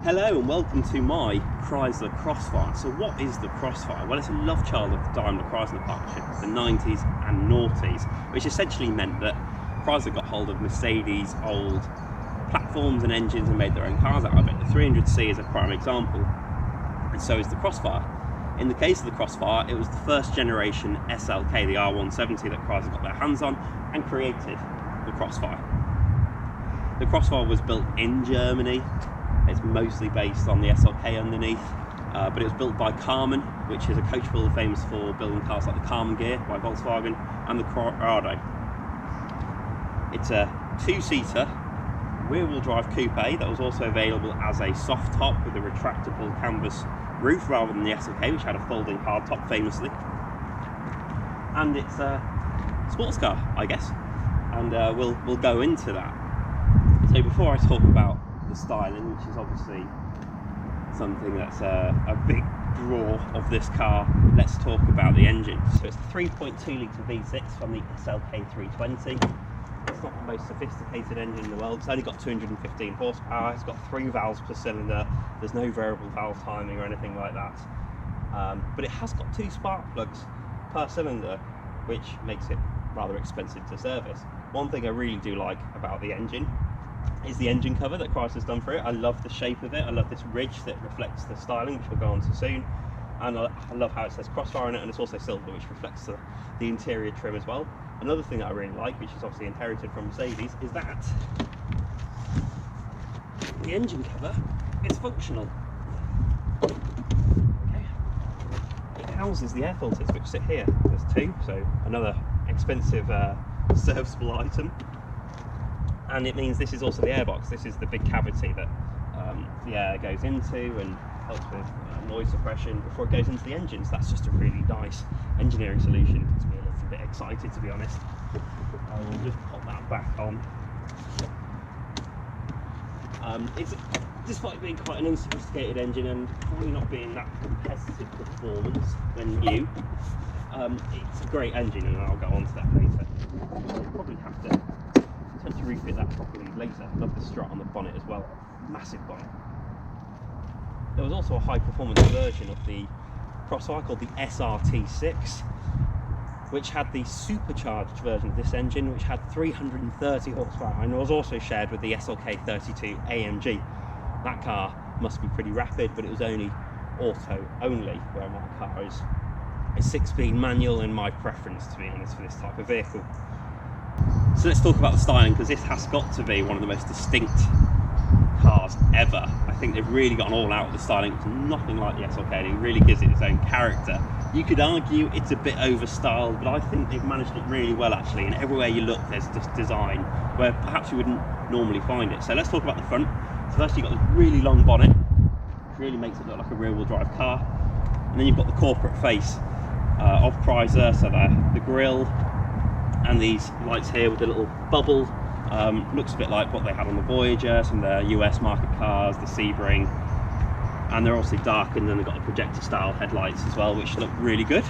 Hello and welcome to my Chrysler Crossfire. So what is the Crossfire? Well, it's a love child of the Daimler Chrysler partnership of the 90s and noughties, which essentially meant that Chrysler got hold of Mercedes' old platforms and engines and made their own cars out of it. The 300C is a prime example, and so is the Crossfire. In the case of the Crossfire, it was the first generation SLK, the R170, that Chrysler got their hands on and created the Crossfire. The Crossfire was built in Germany. It's mostly based on the SLK underneath, but it was built by Carman, which is a coach builder famous for building cars like the Carman Gear by Volkswagen and the Curborough. It's a two-seater rear-wheel drive coupe that was also available as a soft top with a retractable canvas roof rather than the SLK, which had a folding hard top famously. And it's a sports car, I guess, and we'll go into that. So before I talk about the styling, which is obviously something that's a big draw of this car, let's talk about the engine. So it's a 3.2 litre V6 from the SLK 320. It's not the most sophisticated engine in the world. It's only got 215 horsepower. It's got 3 valves per cylinder. There's no variable valve timing or anything like that. But it has got 2 spark plugs per cylinder, which makes it rather expensive to service. One thing I really do like about the engine is the engine cover that Chrysler's done for it. I love the shape of it. I love this ridge that reflects the styling, which we'll go on to soon. And I love how it says Crossfire on it, and it's also silver, which reflects the interior trim as well. Another thing that I really like, which is obviously inherited from Mercedes, is that the engine cover is functional. Okay. It houses the air filters, which sit here. There's 2, so another expensive serviceable item. And it means this is also the airbox. This is the big cavity that the air goes into and helps with noise suppression before it goes into the engine. So that's just a really nice engineering solution. It gets me a little bit excited, to be honest. I will just pop that back on. It's, despite being quite an unsophisticated engine and probably not being that competitive performance when new, it's a great engine, and I'll go on to that later. You'll probably have to refit that properly later. Love the strut on the bonnet as well. Massive bonnet. There was also a high performance version of the Crossfire called the SRT6, which had the supercharged version of this engine, which had 330 horsepower, and was also shared with the SLK 32 AMG. That car must be pretty rapid, but it was only auto only, where my car is a 6-speed manual, and my preference, to be honest, for this type of vehicle. So let's talk about the styling, because this has got to be one of the most distinct cars ever. I think they've really gone all out with the styling. It's nothing like the SLK. It really gives it its own character. You could argue it's a bit over-styled, but I think they've managed it really well, actually. And everywhere you look, there's just design where perhaps you wouldn't normally find it. So let's talk about the front. So first, you've got this really long bonnet, which really makes it look like a rear-wheel drive car. And then you've got the corporate face of Chrysler, so the grille, and these lights here with the little bubble. Looks a bit like what they had on the Voyager, some of their US market cars, the Sebring, and they're obviously darkened, and they've got the projector style headlights as well, which look really good.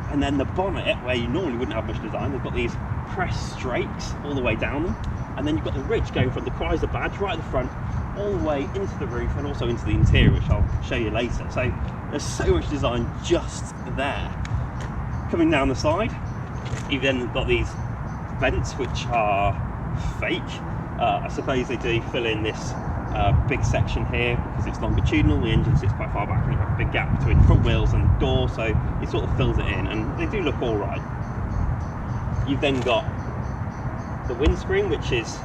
And then the bonnet, where you normally wouldn't have much design, they've got these pressed strakes all the way down them, and then you've got the ridge going from the Chrysler badge right at the front all the way into the roof and also into the interior, which I'll show you later. So there's so much design just there. Coming down the side, you've then got these vents, which are fake. I suppose they do fill in this big section here because it's longitudinal. The engine sits quite far back, and you have a big gap between the front wheels and the door, so it sort of fills it in, and they do look all right. You've then got the windscreen, which is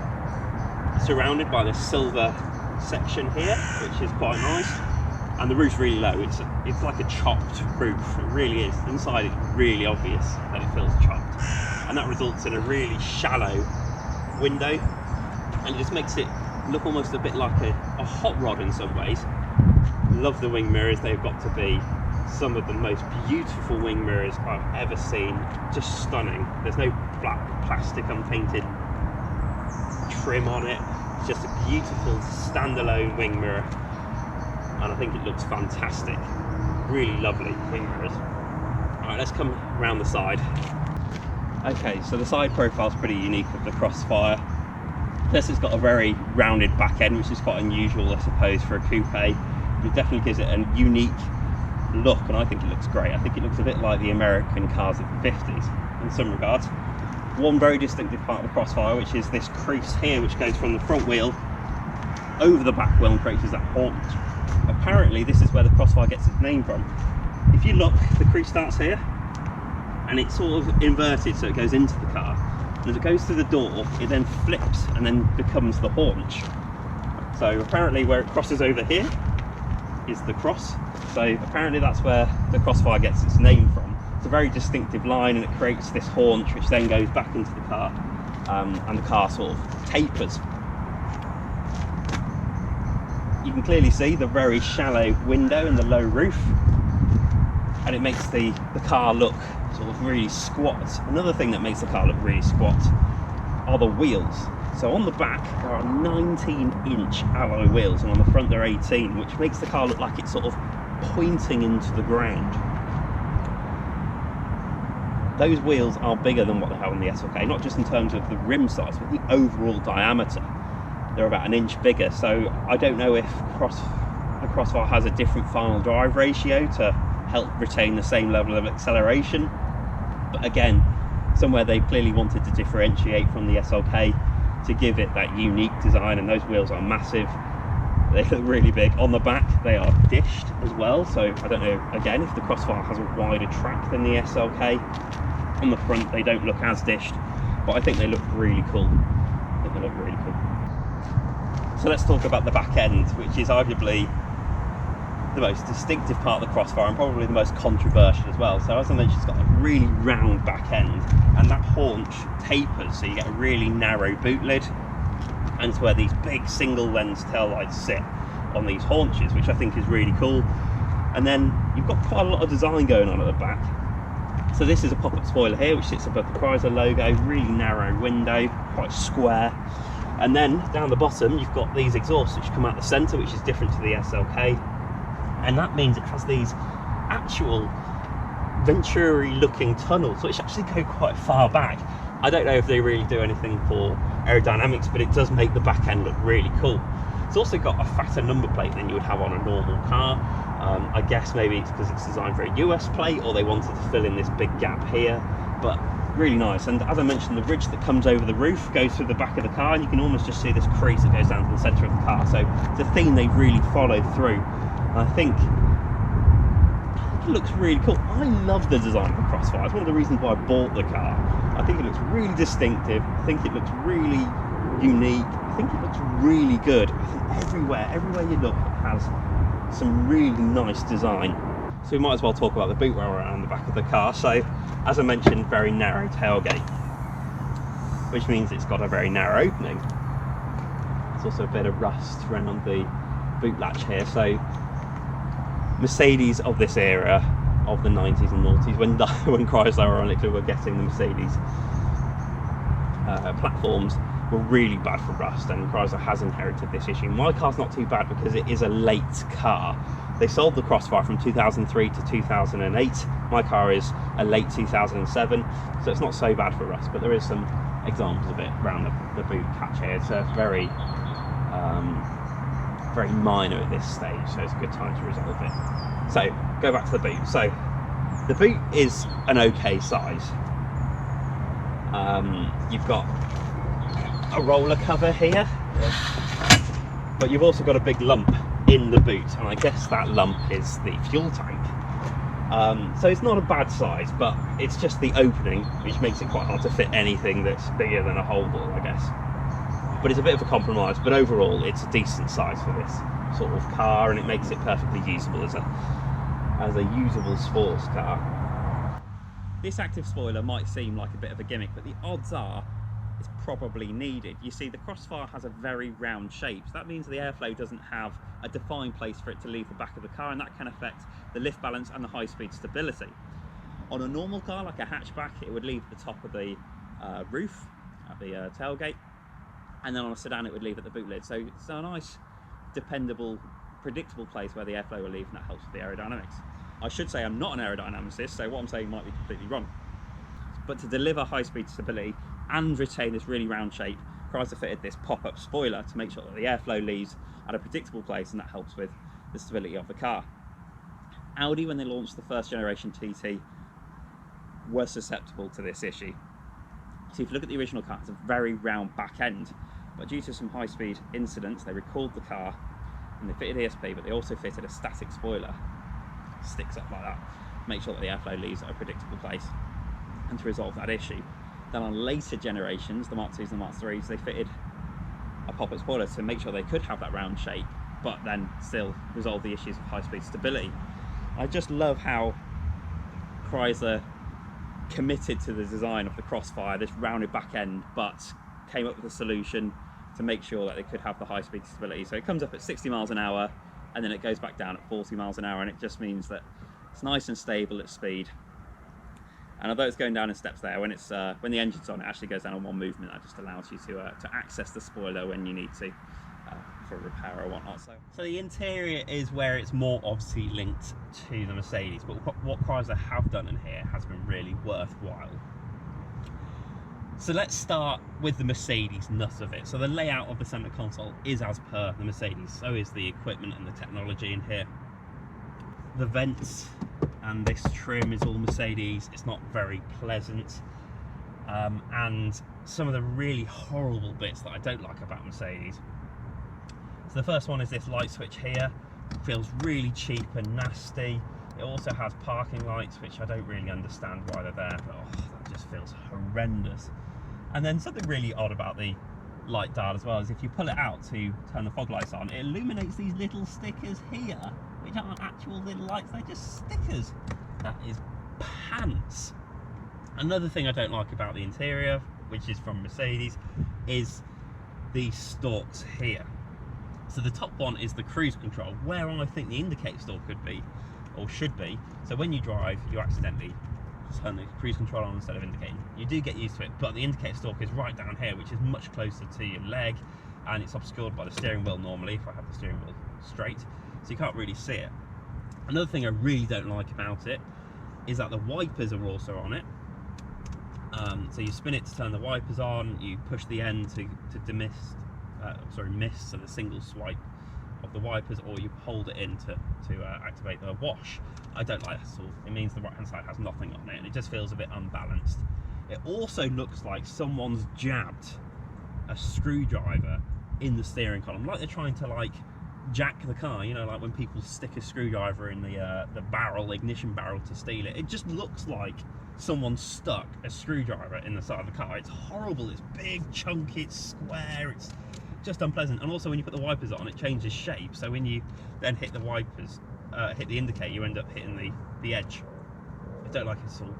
surrounded by this silver section here, which is quite nice, and the roof's really low. It's like a chopped roof. It really is. Inside, it's really obvious that it feels chopped, and that results in a really shallow window, and it just makes it look almost a bit like a hot rod in some ways. Love the wing mirrors. They've got to be some of the most beautiful wing mirrors I've ever seen. Just stunning. There's no black plastic unpainted trim on it. It's just a beautiful standalone wing mirror, and I think it looks fantastic. Really lovely wing mirrors. Alright, let's come around the side. Okay, so the side profile is pretty unique of the Crossfire. Plus it's got a very rounded back end, which is quite unusual, I suppose, for a coupe. It definitely gives it a unique look, and I think it looks great. I think it looks a bit like the American cars of the 50s in some regards. One very distinctive part of the Crossfire, which is this crease here, which goes from the front wheel over the back wheel and creates that haunch. Apparently this is where the Crossfire gets its name from. If you look, the crease starts here and it's sort of inverted, so it goes into the car, and as it goes through the door it then flips and then becomes the haunch. So apparently where it crosses over here is the cross, so apparently that's where the Crossfire gets its name from. It's a very distinctive line and it creates this haunch which then goes back into the car, and the car sort of tapers. You can clearly see the very shallow window and the low roof, and it makes the car look sort of really squat. Another thing that makes the car look really squat are the wheels. So on the back there are 19-inch alloy wheels, and on the front they're 18, which makes the car look like it's sort of pointing into the ground. Those wheels are bigger than what they have on the SLK, not just in terms of the rim size, but the overall diameter. They're about an inch bigger, so I don't know if the Crossfire has a different final drive ratio to help retain the same level of acceleration, but again, somewhere they clearly wanted to differentiate from the SLK to give it that unique design, and those wheels are massive. They look really big. On the back they are dished as well, so I don't know again if the Crossfire has a wider track than the SLK. On the front they don't look as dished, but I think they look really cool. I think they look really cool. So let's talk about the back end, which is arguably the most distinctive part of the Crossfire and probably the most controversial as well. So as I mentioned, it's got a really round back end, and that haunch tapers, so you get a really narrow boot lid, and it's where these big single lens tail lights sit on these haunches, which I think is really cool. And then you've got quite a lot of design going on at the back. So this is a pop-up spoiler here, which sits above the Chrysler logo, really narrow window, quite square. And then down the bottom you've got these exhausts which come out the centre, which is different to the SLK, and that means it has these actual Venturi looking tunnels which actually go quite far back. I don't know if they really do anything for aerodynamics, but it does make the back end look really cool. It's also got a fatter number plate than you would have on a normal car. I guess maybe it's because it's designed for a US plate, or they wanted to fill in this big gap here, but really nice. And as I mentioned, the ridge that comes over the roof goes through the back of the car, and you can almost just see this crease that goes down to the centre of the car. So it's a theme they've really followed through. And I think it looks really cool. I love the design of the Crossfire. It's one of the reasons why I bought the car. I think it looks really distinctive. I think it looks really unique. I think it looks really good. I think everywhere you look, it has some really nice design. So we might as well talk about the boot well around the back of the car. So as I mentioned, very narrow tailgate, which means it's got a very narrow opening. There's also a bit of rust around the boot latch here. So Mercedes of this era, of the 90s and noughties, when Chrysler ironically were getting the Mercedes platforms, were really bad for rust, and Chrysler has inherited this issue. My car's not too bad because it is a late car. They sold the Crossfire from 2003 to 2008. My car is a late 2007, so it's not so bad for rust, but there is some examples of it around the boot catch here. It's very very minor at this stage, so it's a good time to resolve it. So go back to the boot. So the boot is an okay size. You've got a roller cover here, but you've also got a big lump in the boot, and I guess that lump is the fuel tank. So it's not a bad size, but it's just the opening which makes it quite hard to fit anything that's bigger than a whole ball, I guess. But it's a bit of a compromise, but overall it's a decent size for this sort of car, and it makes it perfectly usable as a usable sports car. This active spoiler might seem like a bit of a gimmick, but the odds are it's probably needed. You see, the Crossfire has a very round shape, so that means the airflow doesn't have a defined place for it to leave the back of the car, and that can affect the lift balance and the high-speed stability. On a normal car like a hatchback, it would leave at the top of the roof at the tailgate, and then on a sedan it would leave at the boot lid. So it's a nice, dependable, predictable place where the airflow will leave, and that helps with the aerodynamics. I should say I'm not an aerodynamicist, so what I'm saying might be completely wrong. But to deliver high-speed stability and retain this really round shape, Chrysler fitted this pop-up spoiler to make sure that the airflow leaves at a predictable place, and that helps with the stability of the car. Audi, when they launched the first generation TT, were susceptible to this issue. So if you look at the original car, it's a very round back end, but due to some high-speed incidents, they recalled the car and they fitted ESP, but they also fitted a static spoiler, sticks up like that, make sure that the airflow leaves at a predictable place, and to resolve that issue. Then on later generations, the Mark IIs and the Mark IIIs, they fitted a pop-up spoiler to make sure they could have that round shape, but then still resolve the issues of high-speed stability. I just love how Chrysler committed to the design of the Crossfire, this rounded back end, but came up with a solution to make sure that they could have the high-speed stability. So it comes up at 60 miles an hour, and then it goes back down at 40 miles an hour, and it just means that it's nice and stable at speed. And although it's going down in steps there, when the engine's on, it actually goes down in one movement. That just allows you to access the spoiler when you need to for repair or whatnot. So the interior is where it's more obviously linked to the Mercedes, but what Chrysler have done in here has been really worthwhile. So let's start with the Mercedes nut of it. So the layout of the center console is as per the Mercedes, so is the equipment and the technology in here. The vents and this trim is all Mercedes. It's not very pleasant, and some of the really horrible bits that I don't like about Mercedes. So the first one is this light switch here. It feels really cheap and nasty. It also has parking lights, which I don't really understand why they're there, but that just feels horrendous. And then something really odd about the light dial as well is if you pull it out to turn the fog lights on, it illuminates these little stickers here, which aren't actual little lights, they're just stickers. That is pants. Another thing I don't like about the interior, which is from Mercedes, is the stalks here. So the top one is the cruise control, where I think the indicator stalk could be, or should be. So when you drive, you accidentally turn the cruise control on instead of indicating. You do get used to it, but the indicator stalk is right down here, which is much closer to your leg, and it's obscured by the steering wheel normally, if I have the steering wheel straight, so you can't really see it. Another thing I really don't like about it is that the wipers are also on it. So you spin it to turn the wipers on, you push the end to demist, mist, so the single swipe of the wipers, or you hold it in to activate the wash. I don't like that at all. It means the right hand side has nothing on it, and it just feels a bit unbalanced. It also looks like someone's jabbed a screwdriver in the steering column, like they're trying to like jack the car, you know, like when people stick a screwdriver in the barrel, ignition barrel, to steal it. It just looks like someone stuck a screwdriver in the side of the car. It's horrible. It's big, chunky, it's square, it's just unpleasant. And also when you put the wipers on, it changes shape, so when you then hit the wipers, hit the indicator, you end up hitting the edge. I don't like it at all.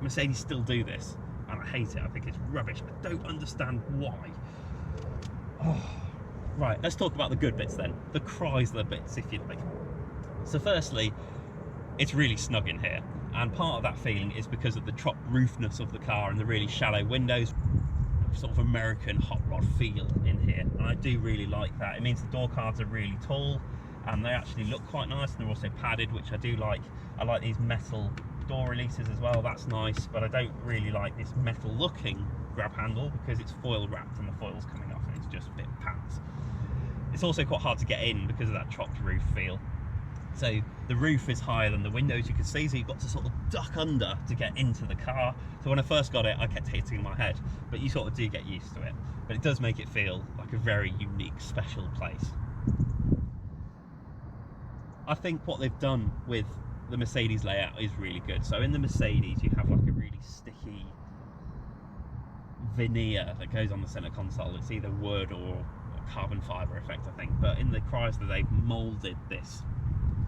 Mercedes still do this, and I hate it. I think it's rubbish. I don't understand why. Right, let's talk about the good bits then, the Chrysler bits, if you like. So firstly, it's really snug in here, and part of that feeling is because of the top roofness of the car and the really shallow windows, sort of American hot rod feel in here, and I do really like that. It means the door cards are really tall, and they actually look quite nice, and they're also padded, which I do like. I like these metal door releases as well, that's nice, but I don't really like this metal looking grab handle because it's foil wrapped and the foil's coming off and it's just a bit pants. It's also quite hard to get in because of that chopped roof feel. So the roof is higher than the windows, you can see, so you've got to sort of duck under to get into the car. So when I first got it, I kept hitting my head, but you sort of do get used to it. But it does make it feel like a very unique, special place. I think what they've done with the Mercedes layout is really good. So in the Mercedes, you have like a really sticky veneer that goes on the center console. It's either wood or carbon fiber effect, I think. But in the Chrysler, they've molded this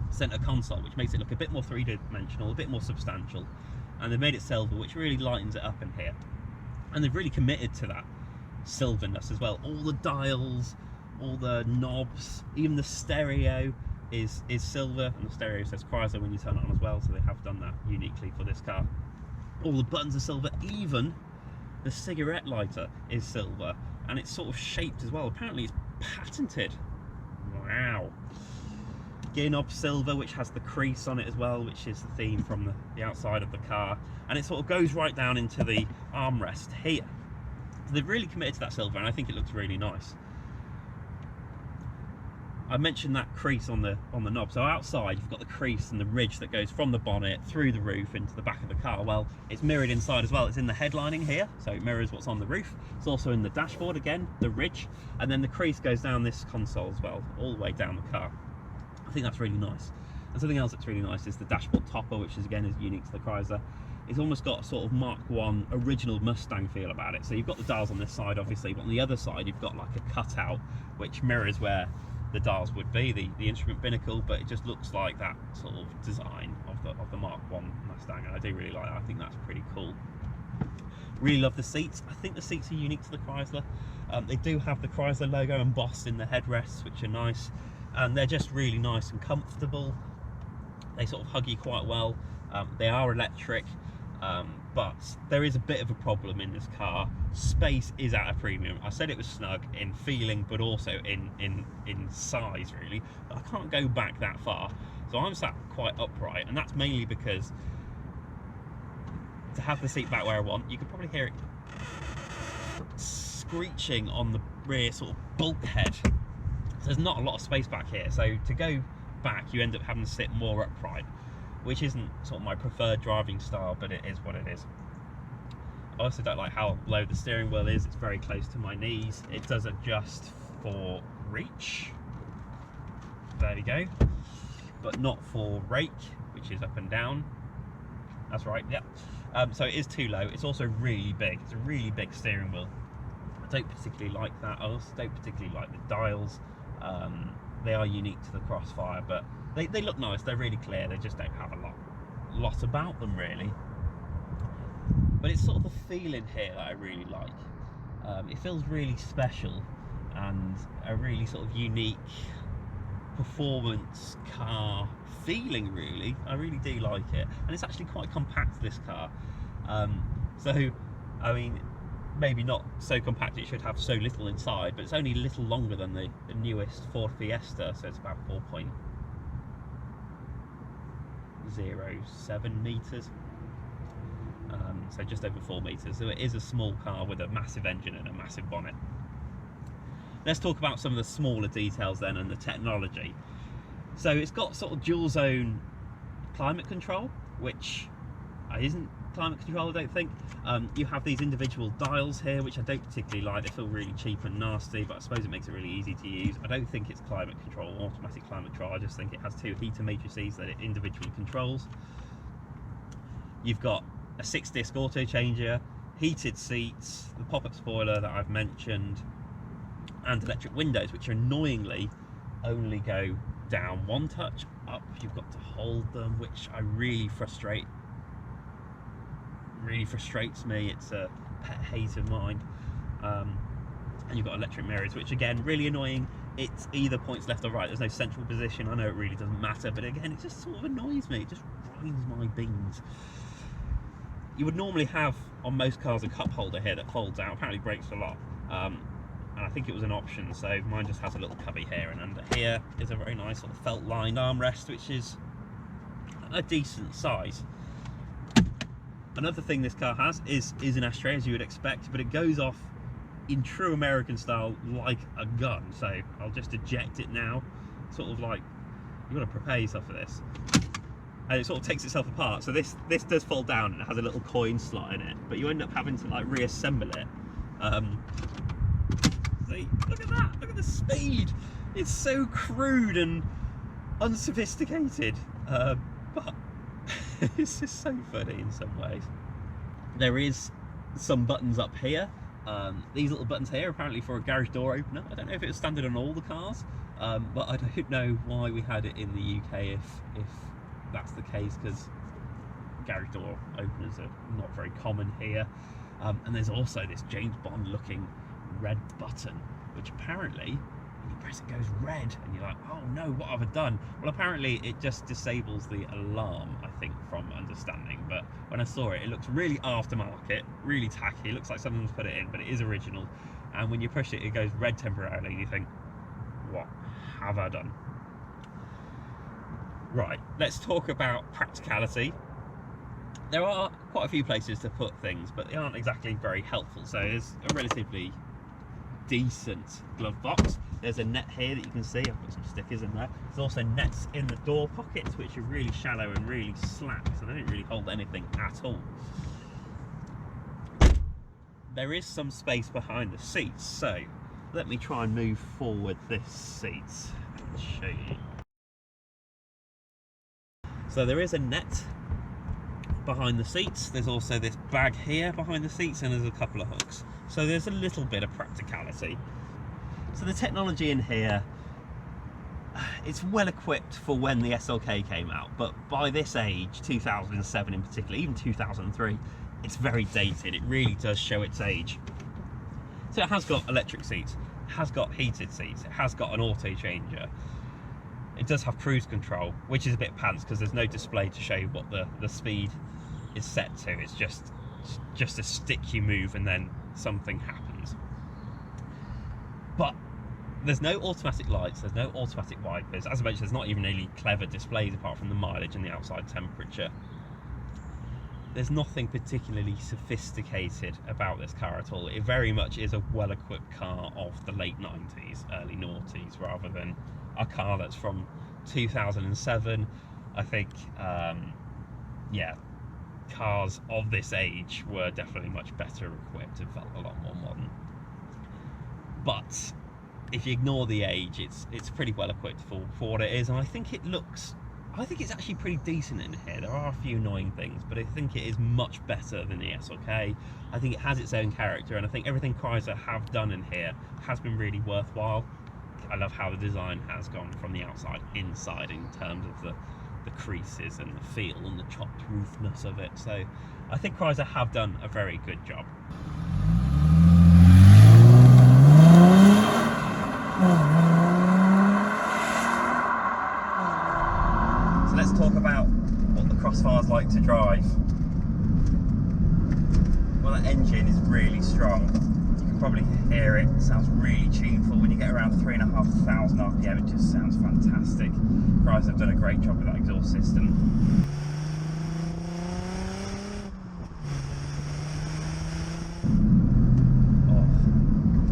center console, which makes it look a bit more three-dimensional, a bit more substantial, and they've made it silver, which really lightens it up in here. And they've really committed to that silverness as well. All the dials, all the knobs, even the stereo is silver, and the stereo says Chrysler when you turn it on as well, so they have done that uniquely for this car. All the buttons are silver, even the cigarette lighter is silver, and it's sort of shaped as well. Apparently it's patented. Wow. Gear knob silver, which has the crease on it as well, which is the theme from the outside of the car, and it sort of goes right down into the armrest here. So they've really committed to that silver, and I think it looks really nice. I mentioned that crease on the knob. So outside you've got the crease and the ridge that goes from the bonnet through the roof into the back of the car. Well, it's mirrored inside as well. It's in the headlining here, so it mirrors what's on the roof. It's also in the dashboard, again, the ridge, and then the crease goes down this console as well, all the way down the car. I think that's really nice. And something else that's really nice is the dashboard topper, which is again is unique to the Chrysler. It's almost got a sort of Mark 1 original Mustang feel about it. So you've got the dials on this side, obviously, but on the other side you've got like a cutout which mirrors where the dials would be, the instrument binnacle, but it just looks like that sort of design of the Mark 1 Mustang, and I do really like that. I think that's pretty cool. Really love the seats. I think the seats are unique to the Chrysler. They do have the Chrysler logo embossed in the headrests, which are nice, and they're just really nice and comfortable. They sort of hug you quite well. They are electric, but there is a bit of a problem in this car. Space is at a premium. I said it was snug in feeling, but also in size, really. But I can't go back that far, so I'm sat quite upright, and that's mainly because to have the seat back where I want, you could probably hear it screeching on the rear sort of bulkhead. So there's not a lot of space back here, so to go back you end up having to sit more upright, which isn't sort of my preferred driving style, but it is what it is. I also don't like how low the steering wheel is. It's very close to my knees. It does adjust for reach, there we go, but not for rake, which is up and down. That's right, yep. So it is too low. It's also really big. It's a really big steering wheel. I don't particularly like that. I also don't particularly like the dials. They are unique to the Crossfire, but they look nice. They're really clear. They just don't have a lot about them, really. But it's sort of the feeling here that I really like. It feels really special and a really sort of unique performance car feeling, really. I really do like it, and it's actually quite compact, this car. So I mean, maybe not so compact it should have so little inside, but it's only a little longer than the newest Ford Fiesta, so it's about 4.07 meters. So just over 4 meters. So it is a small car with a massive engine and a massive bonnet. Let's talk about some of the smaller details then and the technology. So it's got sort of dual zone climate control, which isn't climate control, I don't think. You have these individual dials here, which I don't particularly like. They feel really cheap and nasty, but I suppose it makes it really easy to use. I don't think it's climate control, automatic climate control. I just think it has two heater matrices that it individually controls. You've got a 6-disc auto changer, heated seats, the pop-up spoiler that I've mentioned, and electric windows, which annoyingly only go down one touch. Up you've got to hold them, which really frustrates me. It's a pet hate of mine. And you've got electric mirrors, which again, really annoying. It's either points left or right. There's no central position. I know it really doesn't matter, but again, it just sort of annoys me. It just grinds my beans. You would normally have on most cars a cup holder here that folds out. Apparently breaks a lot, and I think it was an option, so mine just has a little cubby here, and under here is a very nice sort of felt lined armrest, which is a decent size. Another thing this car has is an ashtray, as you would expect, but it goes off in true American style like a gun. So I'll just eject it now, sort of like you've got to prepare yourself for this. And it sort of takes itself apart. So this does fold down and it has a little coin slot in it, but you end up having to like reassemble it. See, look at that, look at the speed. It's so crude and unsophisticated, but it's just so funny in some ways. There is some buttons up here. These little buttons here are apparently for a garage door opener. I don't know if it was standard on all the cars, but I don't know why we had it in the UK if that's the case, because garage door openers are not very common here. And there's also this James Bond looking red button, which apparently when you press it goes red and you're like, oh no, what have I done? Well, apparently it just disables the alarm, I think, from understanding. But when I saw it, it looks really aftermarket, really tacky. It looks like someone's put it in, but it is original. And when you push it, it goes red temporarily and you think, what have I done? Right, let's talk about practicality. There are quite a few places to put things, but they aren't exactly very helpful. So there's a relatively decent glove box. There's a net here that you can see. I've got some stickers in there. There's also nets in the door pockets, which are really shallow and really slack, so they don't really hold anything at all. There is some space behind the seats, so let me try and move forward this seat and show you. So there is a net behind the seats. There's also this bag here behind the seats, and there's a couple of hooks. So there's a little bit of practicality. So the technology in here, it's well equipped for when the SLK came out, but by this age, 2007 in particular, even 2003, it's very dated. It really does show its age. So it has got electric seats, it has got heated seats, it has got an auto changer. It does have cruise control, which is a bit pants because there's no display to show you what the speed is set to. It's just a stick you move and then something happens. But there's no automatic lights, there's no automatic wipers. As I mentioned, there's not even any clever displays apart from the mileage and the outside temperature. There's nothing particularly sophisticated about this car at all. It very much is a well-equipped car of the late 90s, early noughties, rather than a car that's from 2007. I think, yeah, cars of this age were definitely much better equipped and felt a lot more modern. But if you ignore the age, it's pretty well equipped for what it is, and I think it's actually pretty decent in here. There are a few annoying things, but I think it is much better than the SLK. I think it has its own character, and I think everything Chrysler have done in here has been really worthwhile. I love how the design has gone from the outside inside in terms of the creases and the feel and the chopped roofness of it. So I think Chrysler have done a very good job. So let's talk about what the Crossfire's like to drive. Well, that engine is really strong. You can probably hear it. It sounds really tuneful. When you get around 3,500 RPM, it just sounds fantastic. Chrysler have done a great job with that exhaust system.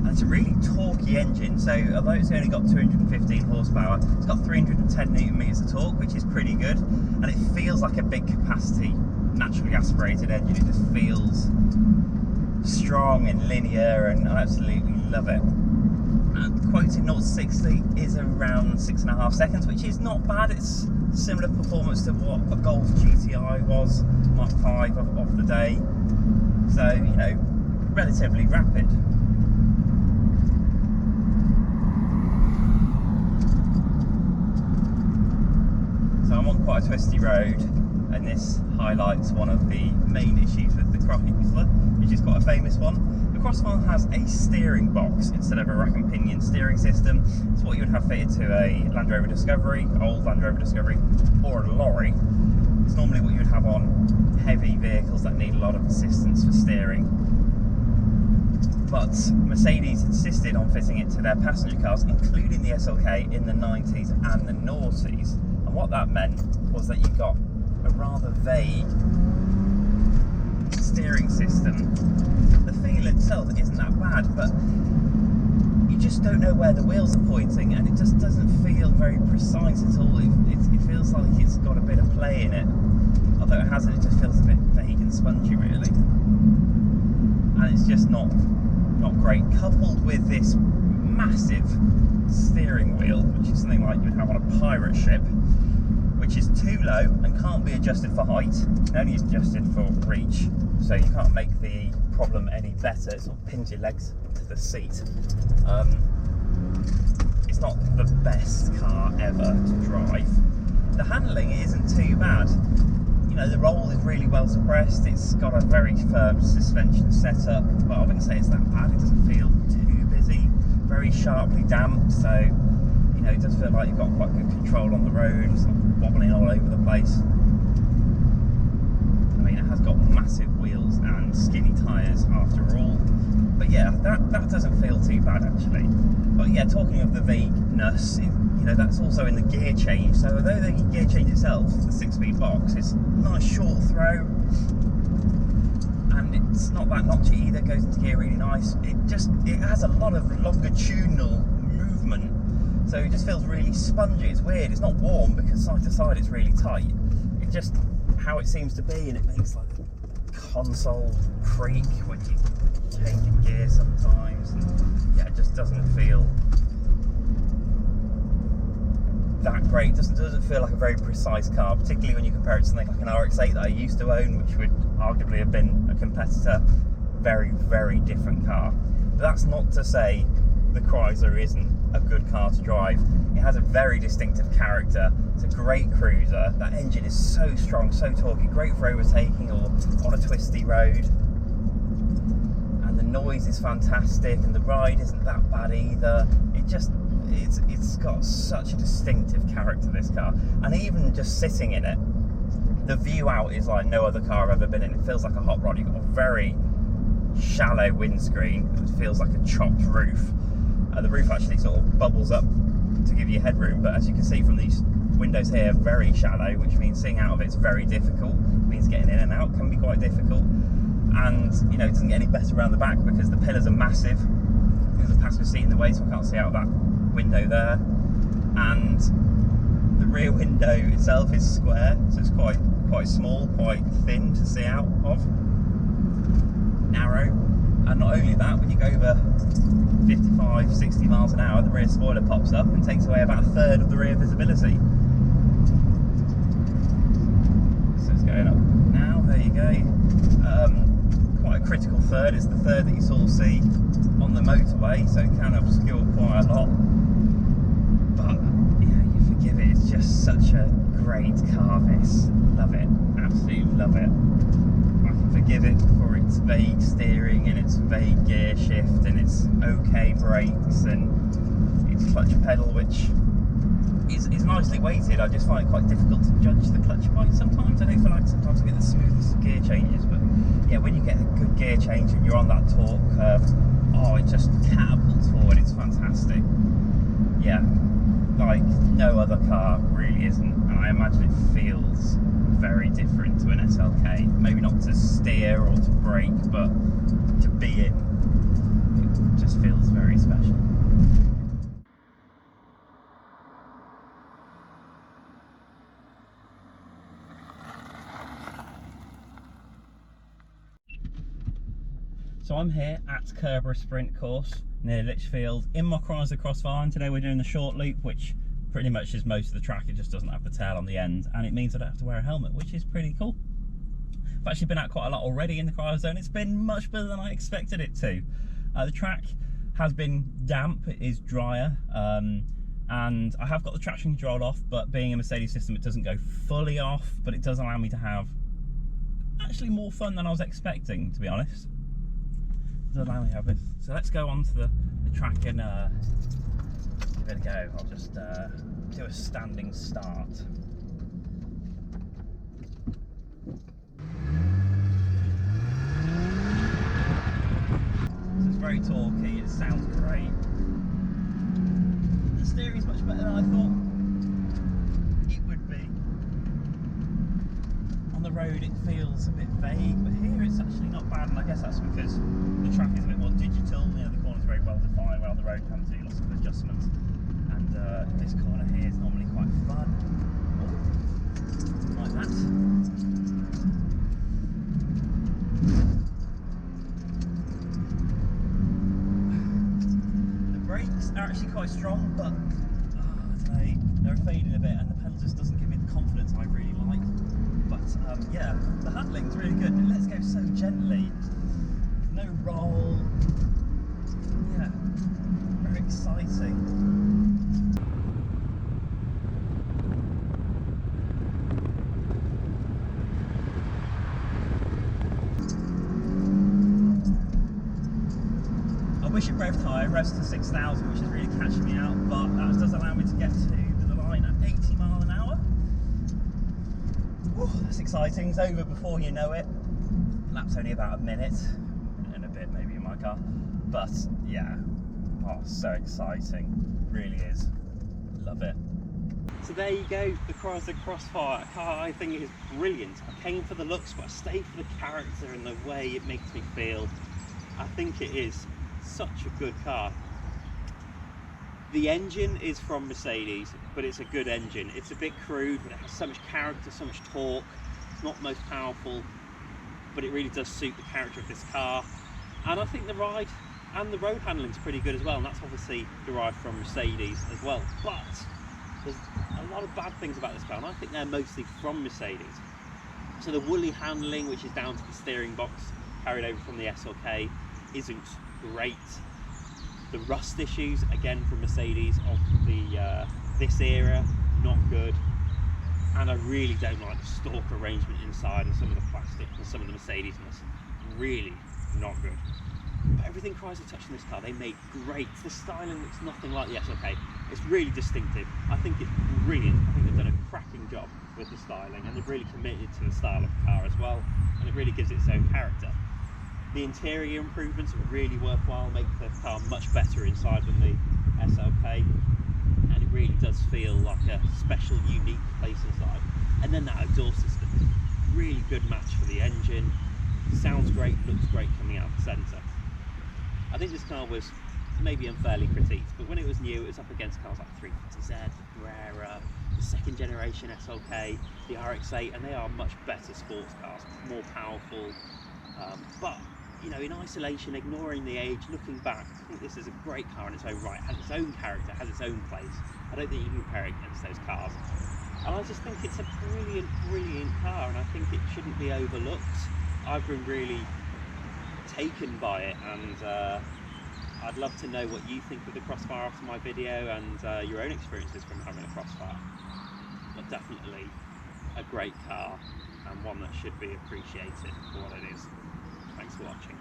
It's a really torquey engine, so although it's only got 215 horsepower, it's got 310 newton meters of torque, which is pretty good, and it feels like a big capacity, naturally aspirated engine. It just feels strong and linear, and I absolutely love it. And quoted 0 to 60 is around 6.5 seconds, which is not bad. It's similar performance to what a Golf GTI was, Mark 5 of the day, so, you know, relatively rapid. I'm on quite a twisty road, and this highlights one of the main issues with the Chrysler, which is quite a famous one. The Crossfire has a steering box instead of a rack and pinion steering system. It's what you would have fitted to a Land Rover Discovery, old Land Rover Discovery, or a lorry. It's normally what you would have on heavy vehicles that need a lot of assistance for steering. But Mercedes insisted on fitting it to their passenger cars, including the SLK in the 90s and the noughties. And what that meant was that you got a rather vague steering system. The feel itself isn't that bad, but you just don't know where the wheels are pointing, and it just doesn't feel very precise at all. It feels like it's got a bit of play in it. Although it hasn't, it just feels a bit vague and spongy, really. And it's just not great, coupled with this massive steering wheel, which is something like you'd have on a pirate ship, which is too low and can't be adjusted for height, only adjusted for reach, so you can't make the problem any better. It sort of pins your legs to the seat. It's not the best car ever to drive. The handling isn't too bad. You know, the roll is really well suppressed. It's got a very firm suspension setup, but I wouldn't say it's that bad. It doesn't feel too busy, very sharply damped, so you know, it does feel like you've got quite good control on the road. It's not wobbling all over the place. I mean, it has got massive wheels and skinny tyres after all, but yeah, that doesn't feel too bad actually. But yeah, talking of the vagueness, you know, that's also in the gear change. So although the gear change itself, the 6-speed box, is a nice short throw, it's not that notchy either, goes into gear really nice. It has a lot of longitudinal movement, so it just feels really spongy. It's weird, it's not warm because side to side it's really tight. It's just how it seems to be, and it makes like the console creak when you change in gear sometimes, and yeah, it just doesn't feel that great. It doesn't feel like a very precise car, particularly when you compare it to something like an RX-8 that I used to own, which would arguably have been a competitor. Very, very different car. But that's not to say the Chrysler isn't a good car to drive. It has a very distinctive character. It's a great cruiser. That engine is so strong, so torquey, great for overtaking or on a twisty road. And the noise is fantastic, and the ride isn't that bad either. It's got such a distinctive character, this car. And even just sitting in it, the view out is like no other car I've ever been in. It feels like a hot rod. You've got a very shallow windscreen. It feels like a chopped roof. The roof actually sort of bubbles up to give you headroom, but as you can see from these windows here, very shallow, which means seeing out of it's very difficult. It means getting in and out can be quite difficult. And you know, it doesn't get any better around the back because the pillars are massive. There's a passenger seat in the way, so I can't see out that window there. And the rear window itself is square, so it's quite small, quite thin to see out of, narrow. And not only that, when you go over 55, 60 miles an hour, the rear spoiler pops up and takes away about a third of the rear visibility. So it's going up now, there you go. Quite a critical third. It's the third that you sort of see on the motorway, so it can obscure quite a lot. But yeah, you forgive it. It's just such a great car, this. Love it. Absolutely love it. I can forgive it for its vague steering and its vague gear shift and its okay brakes and its clutch pedal, which is nicely weighted. I just find it quite difficult to judge the clutch weight sometimes. I don't feel like sometimes I get the smoothest gear changes, but yeah, when you get a good gear change and you're on that torque curve, oh, it just catapults forward. It's fantastic. Yeah, like no other car really isn't, and I imagine it feels very different to an SLK. Maybe not to steer or to brake, but to be in, it just feels very special. So I'm here at Curborough Sprint Course near Lichfield in my Chrysler Crossfire, and today we're doing the short loop, which pretty much is most of the track. It just doesn't have the tail on the end, and it means I don't have to wear a helmet, which is pretty cool. I've actually been out quite a lot already in the Chrysler zone. It's been much better than I expected it to. The track has been damp, it is drier, and I have got the traction control off, but being a Mercedes system, it doesn't go fully off, but it does allow me to have actually more fun than I was expecting, to be honest. Allow me to have this. So let's go on to the track and give it a go. I'll just do a standing start. So it's very torquey, it sounds great. The steering is much better than I thought it would be. On the road it feels a bit vague, but here it's actually not bad, and I guess that's because the track is a bit more digital. You know, the corner's very well defined, where on the road you can do lots of adjustments, and this corner here is normally quite fun. Oh, like that. The brakes are actually quite strong, but I don't know, they're fading a bit, and the pedal just doesn't give me the confidence I really like. But yeah, the handling's really good. It lets go so gently. No roll. Yeah, very exciting. I wish it revved higher, revs to 6,000, which is really catching me out, but that does allow me to get to the line at 80 miles an hour. Ooh, that's exciting. It's over before you know it. Lap's only about a minute and a bit maybe in my car, but yeah, oh, so exciting, really is. Love it. So there you go, the Chrysler Crossfire. A car I think is brilliant. I came for the looks, but I stayed for the character and the way it makes me feel. I think it is such a good car. The engine is from Mercedes, but it's a good engine. It's a bit crude, but it has so much character, so much torque. It's not the most powerful, but it really does suit the character of this car. And I think the ride and the road handling is pretty good as well, and that's obviously derived from Mercedes as well. But there's a lot of bad things about this car, and I think they're mostly from Mercedes. So the woolly handling, which is down to the steering box, carried over from the SLK, isn't great. The rust issues, again from Mercedes of the this era, not good. And I really don't like the stalk arrangement inside and some of the plastic and some of the Mercedes ones. Really not good. But everything Chrysler touched in this car, they made great. The styling looks nothing like the SLK. It's really distinctive. I think it's brilliant. I think they've done a cracking job with the styling, and they've really committed to the style of the car as well, and it really gives it its own character. The interior improvements are really worthwhile, make the car much better inside than the SLK, and it really does feel like a special, unique place inside. And then that exhaust system, really good match for the engine. Sounds great, looks great coming out of the centre. I think this car was maybe unfairly critiqued, but when it was new, it was up against cars like 350Z, the Carrera, the second generation SLK, the RX-8, and they are much better sports cars, more powerful. But you know, in isolation, ignoring the age, looking back, I think this is a great car in its own right. It has its own character, has its own place. I don't think you can compare it against those cars. And I just think it's a brilliant, brilliant car, and I think it shouldn't be overlooked. I've been really taken by it, and I'd love to know what you think of the Crossfire after my video, and your own experiences from having a Crossfire. But definitely a great car, and one that should be appreciated for what it is. Thanks for watching.